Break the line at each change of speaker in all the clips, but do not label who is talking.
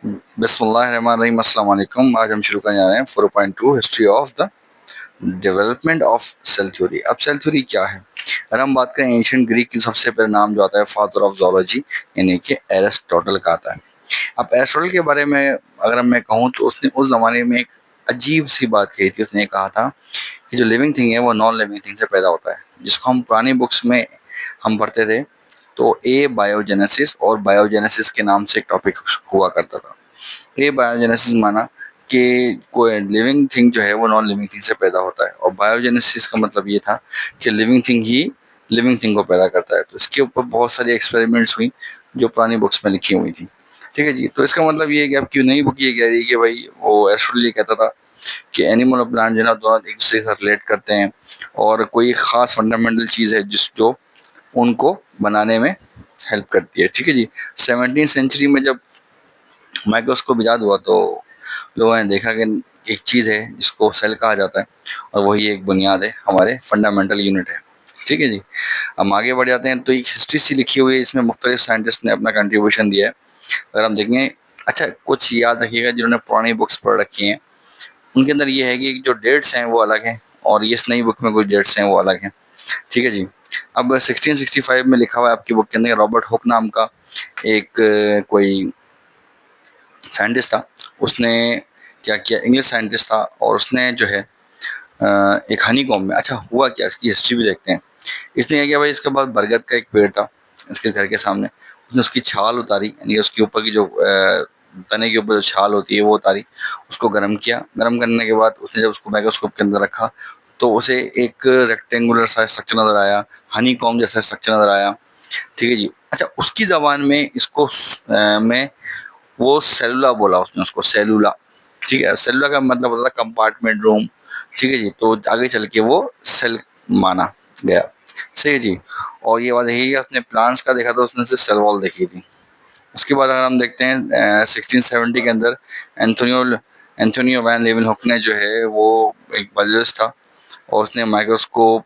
बिस्मिल्लाहिर्रहमानिर्रहीम, अस्सलाम वालेकुम। आज हम शुरू करने जा रहे हैं 4.2 history of the development of cell theory. अब सेल थ्योरी क्या है? अगर हम बात करें एंशिएंट ग्रीक की सबसे पहले नाम जो आता है फादर ऑफ ज़ूलॉजी यानी कि एरिस्टोटल का आता है। अब एरिस्टोटल के बारे में अगर मैं कहूँ तो उसने उस ज़माने में एक अजीब सी बात कही थी। उसने कहा था कि जो लिविंग थिंग है वो नॉन लिविंग थिंग से पैदा होता है, जिसको हम पुरानी बुक्स में हम पढ़ते थे। तो ए बायोजेनेसिस और बायोजेनेसिस के नाम से एक टॉपिक हुआ करता था। ये बायोजेनेसिस माना कि कोई लिविंग थिंग जो है वो नॉन लिविंग थिंग से पैदा होता है, और बायोजेनेसिस का मतलब ये था कि living thing he living thing को पैदा करता है। तो इसके ऊपर बहुत सारी एक्सपेरिमेंट्स हुई जो पुरानी बुक्स में लिखी हुई थी। ठीक है जी। तो इसका मतलब ये है कि आपकी नई बुक ये कह रही है कि भाई वो एस्ट्रोनॉमर ये कहता था कि एनिमल और प्लांट जो है ना दोनों एक दूसरे के साथ रिलेट करते हैं, और कोई एक खास फंडामेंटल चीज़ है जिस जो उनको बनाने में हेल्प करती है। ठीक है जी। 17वीं सेंचुरी में जब माइक्रोस्कोप इजाद हुआ तो लोगों ने देखा कि एक चीज़ है जिसको सेल कहा जाता है, और वही एक बुनियाद है, हमारे फंडामेंटल यूनिट है। ठीक है जी। हम आगे बढ़ जाते हैं तो एक हिस्ट्री सी लिखी हुई है, इसमें मुख्तलिफ साइंटिस्ट ने अपना कंट्रीब्यूशन दिया है। अगर हम देखें, अच्छा कुछ याद रखिएगा जिन्होंने पुरानी बुक्स पढ़ रखी हैं उनके अंदर ये है कि जो डेट्स हैं वो अलग हैं, और ये इस नई बुक में कुछ डेट्स हैं वो अलग हैं। ठीक है जी। अब 1665 में लिखा हुआ है आपकी बुक के अंदर, रॉबर्ट हुक नाम का एक कोई साइंटिस्ट था। उसने क्या किया, इंग्लिश साइंटिस्ट था, और उसने जो है एक हनीकॉम्ब में, अच्छा हुआ क्या इसकी हिस्ट्री भी देखते हैं। इसने क्या किया भाई, इसके बाद बरगद का एक पेड़ था इसके घर के सामने। उसने उसकी छाल उतारी, यानी उसके ऊपर की जो तने के ऊपर जो छाल होती है वो उतारी, उसको गर्म किया। गर्म करने के बाद उसने जब उसको माइक्रोस्कोप के अंदर रखा तो उसे एक रेक्टेंगुलर सा स्ट्रक्चर नजर आया, हनीकॉम्ब जैसा स्ट्रक्चर नजर आया। ठीक है जी। अच्छा उसकी जबान में इसको में वो सेलुला बोला उसने, उसको सेलुला। ठीक है, सेलुला का मतलब होता था कंपार्टमेंट रूम। ठीक है जी। तो आगे चल के वो सेल माना गया। सही है जी। और ये बात यही है, उसने प्लांट्स का देखा तो उसने सिर्फ सेल वॉल देखी थी। उसके बाद अगर हम देखते हैं 1670 के अंदर एंथोनियो एंथोनियो वैन लेeuwenhoek ने जो है वो एक बायोलॉजिस्ट था, और उसने माइक्रोस्कोप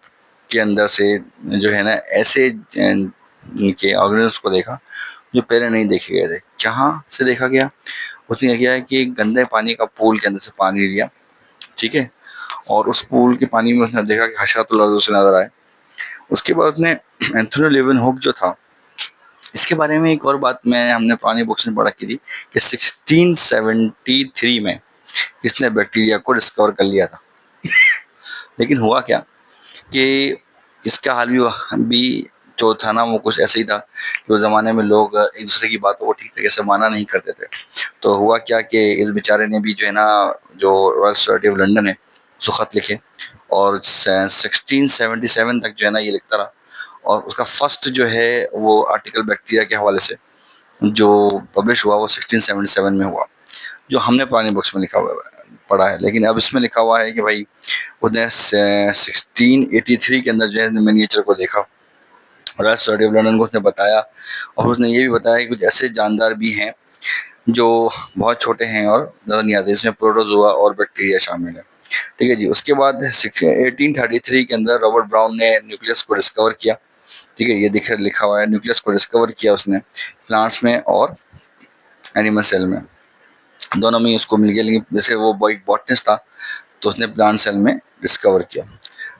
के अंदर से जो है ना ऐसे के ऑर्गेनिज्म को देखा जो पहले नहीं देखे गए थे। कहाँ से देखा गया? उसने ये किया है कि एक गंदे पानी का पूल के अंदर से पानी लिया। ठीक है। और उस पूल के पानी में उसने देखा कि हशरातुल अर्ज़ उसे नजर आए। उसके बाद उसने एंथोनी लेeuwenhoek जो था, इसके बारे में एक और बात मैं हमने पुरानी बुक्स में पढ़ रखी थी कि 1673 में इसने बैक्टीरिया को डिस्कवर कर लिया था। लेकिन हुआ क्या कि इसका हाल भी जो था ना वो कुछ ऐसे ही था कि उस ज़माने में लोग एक दूसरे की बातों को ठीक तरीके से माना नहीं करते थे। तो हुआ क्या कि इस बेचारे ने भी जो है ना, जो रॉयल सोसाइटी ऑफ लंदन है उसको ख़त लिखे, और 1677 तक जो है ना ये लिखता रहा। और उसका फर्स्ट जो है वो आर्टिकल बैक्टीरिया के हवाले से जो पब्लिश हुआ वो 1677 में हुआ, जो हमने पुरानी बुक्स में लिखा हुआ पढ़ा है। लेकिन अब इसमें लिखा हुआ है कि भाई उसने 1683 के अंदर जो है मिनिएचर को देखा, रॉयल सोसाइटी ऑफ लंदन को उसने बताया, और उसने ये भी बताया कि कुछ ऐसे जानदार भी हैं जो बहुत छोटे हैं और नजर नहीं आते, इसमें प्रोटोजोआ और बैक्टीरिया शामिल है। ठीक है जी। उसके बाद 1833 के अंदर रॉबर्ट ब्राउन ने न्यूक्लियस को डिस्कवर किया। ठीक है, ये लिखा हुआ है, न्यूक्लियस को डिस्कवर किया उसने प्लांट्स में और एनिमल सेल में, दोनों में ही उसको मिल गया। लेकिन जैसे वो एक बॉटनिस्ट था तो उसने प्लांट सेल में डिस्कवर किया।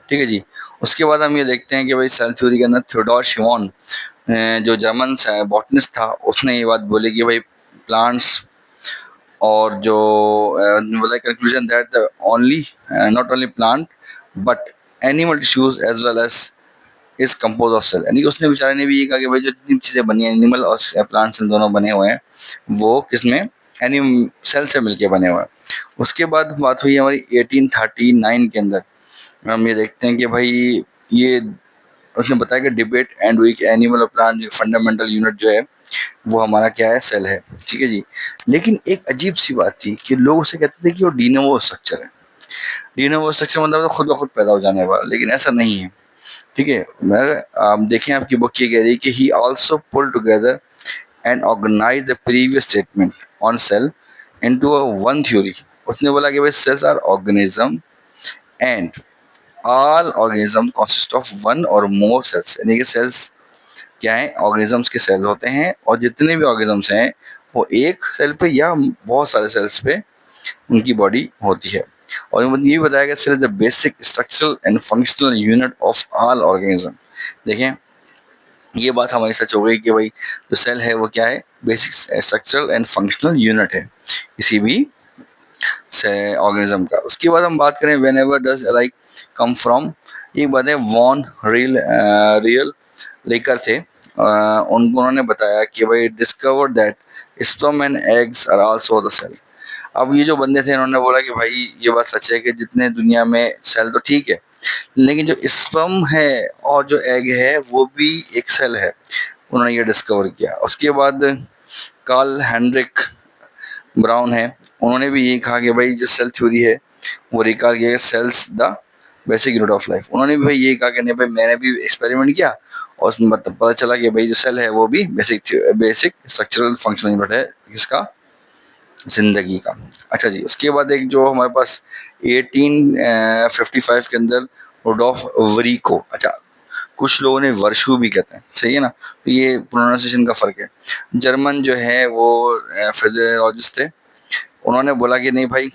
ठीक है जी। उसके बाद हम ये देखते हैं कि भाई सेल थ्योरी के अंदर थियोडोर शिमॉन जो जर्मन बॉटनिस्ट था उसने ये बात बोली कि भाई प्लांट्स और जो बोला conclusion that the only not only plant but animal tissues as well as is compose of cell, यानी कि उसने बेचारे ने भी ये कहा कि भाई जो जितनी चीज़ें बनी हैं एनिमल और प्लांट सेल दोनों बने हुए हैं वो किसमें, एनिम सेल से मिलके बने हुए हैं। उसके बाद बात हुई हमारी 1839 के अंदर। हम ये देखते हैं कि भाई ये उसने बताया कि डिबेट एंड वीक एनिमल और प्लांट जो फंडामेंटल यूनिट जो है वो हमारा क्या है, सेल है। ठीक है जी। लेकिन एक अजीब सी बात थी कि लोग उसे कहते थे कि वो डीनोवो स्ट्रक्चर है। डीनोवो स्ट्रक्चर मतलब तो खुद ब खुद पैदा हो जाने वाला, लेकिन ऐसा नहीं है। ठीक है। मैं आप देखें आपकी बुक ये कह रही है कि he also pull together and organise the previous statement on cell into a one theory. उसने बोला कि भाई cells are organism and all organism consist of one or more sales, यानी कि सेल्स क्या है, ऑर्गेनिजम्स के सेल होते हैं, और जितने भी ऑर्गेनिजम्स हैं वो एक सेल पे या बहुत सारे सेल्स पे उनकी बॉडी होती है। और ये भी बताया गया cell is the basic structural and functional unit of all organism. देखें, ये बात हमारी सच हो गई कि भाई जो सेल है वो क्या है, basic structural and functional unit है किसी भी से ऑर्गेनिज्म का। उसके बाद हम बात करें when ever does like come from, एक बात है वॉन रियल लेकर थे, उन्होंने बताया कि भाई discover that sperm and eggs are also the cell. अब ये जो बंदे थे इन्होंने बोला कि भाई ये बात सच है कि जितने दुनिया में सेल तो ठीक है, लेकिन जो स्पर्म है और जो एग है वो भी एक सेल है। उन्होंने ये डिस्कवर किया। उसके बाद कार्ल हेनरिक ब्राउन है, उन्होंने भी यही कहा कि भाई जो सेल थ्योरी है वो रिकॉल किया cells the basic unit of life. उन्होंने भी भाई यही कहा कि नहीं भाई मैंने भी एक्सपेरिमेंट किया और उसमें पता चला कि भाई जो सेल है वो भी basic basic structural functional unit है इसका जिंदगी का। अच्छा जी, उसके बाद एक जो हमारे पास 1855 के अंदर रुडोल्फ वरीको, अच्छा कुछ लोगों ने वर्षू भी कहते हैं, सही है ना, तो ये प्रोनाउंसिएशन का फर्क है। जर्मन जो है वो फिजियोलॉजिस्ट थे, उन्होंने बोला कि नहीं भाई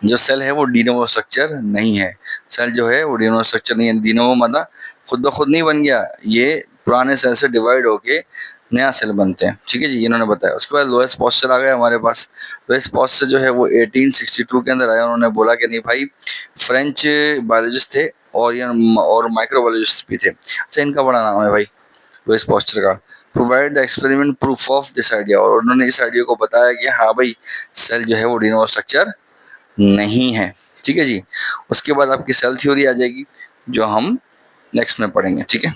जो सेल है वो डीनोवो स्ट्रक्चर नहीं है। सेल जो है वो डीनोवो स्ट्रक्चर नहीं है। डीनोवो मतलब खुद ब खुद नहीं बन गया, ये पुराने सेल से डिवाइड होके नया सेल बनते हैं। ठीक है जी, इन्होंने बताया। उसके बाद लोएस पॉस्चर आ गया हमारे पास। लोएस पॉस्चर जो है वो 1862 के अंदर आया। उन्होंने बोला कि नहीं भाई फ्रेंच बायोलॉजिस्ट थे और ये और माइक्रोबायोलॉजिस्ट भी थे। अच्छा, इनका बड़ा नाम है भाई लोएस पॉस्चर का। Provide the experiment proof of this idea, और उन्होंने इस आइडिया को बताया कि हाँ भाई सेल जो है वो डीनोवो स्ट्रक्चर नहीं है। ठीक है जी, उसके बाद आपकी सेल थ्योरी आ जाएगी जो हम नेक्स्ट में पढ़ेंगे। ठीक है।